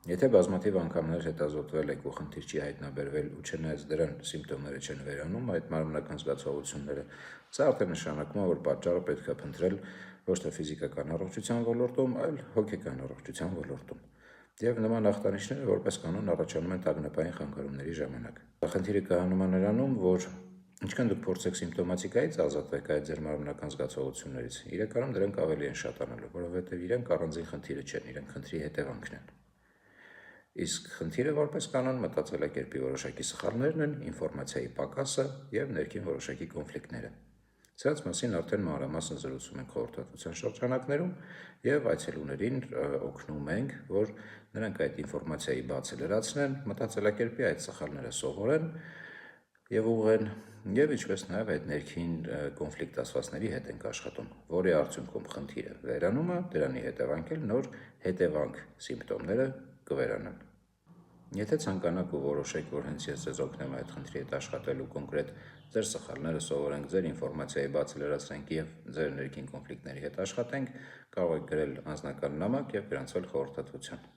Եթե բազմաթիվ անգամներ հետազոտվել եք ու խնդիր չի հայտնաբերվել ու չնայած դրան սիմպտոմները չեն վերանում, այդ մարմնական զգացողությունները, սա արդեն նշանակում է, որ պատճառը պետք է փնտրել ոչ թե ֆիզիկական առողջության ոլորտում, այլ հոգեկան առողջության ոլորտում։ Եվ նման ախտանիշները որպես կանոն առաջանում են տագնապային խանգարումների ժամանակ։ Խնդիրը կայանում է նրանում, որ ինչքան դուք փորձեք սիմպտոմատիկայից ազատվեք այդ ձեր մարմնական զգացողություններից, իրականում դրանք ավելի են շատանալու, որովհետև իրենք առանձին խնդիրը չեն, իրենք խնդրի հետևանքն են։ Իսկ խնդիրը որպես կանոն մտածելակերպի որոշակի սխալներն են, ինֆորմացիայի պակասը եւ ներքին որոշակի կոնֆլիկտները։ Սրանց մասին արդեն մանրամասն զրուցում ենք խորհրդատվության շրջանակներում եւ այցելուներին օգնում ենք, որ նրանք այդ ինֆորմացիայի բացը լրացնեն, մտածելակերպի այդ սխալները սովորեն եւ ուղղեն եւ ինչպես նաեւ այդ ներքին կոնֆլիկտ ասվածների հետ ենք աշխատում, որի արդյունքում խնդիրը վերանում է, դրանի հետևանք էլ նոր հետևանք սիմպտոմները կվերանան։ Եթե ցանկանաք ու որոշեք, որ հենց ես ձեզ օգնեմ այդ խնդրի հետ աշխատելու կոնկրետ ձեր սխալները սովորենք, ձեր ինֆորմացիայի բացը լրացնենք եւ ձեր ներքին կոնֆլիկտների հետ աշխատենք, կարող եք գրել անձնական նամակ եւ գրանցվել խորհրդատվության։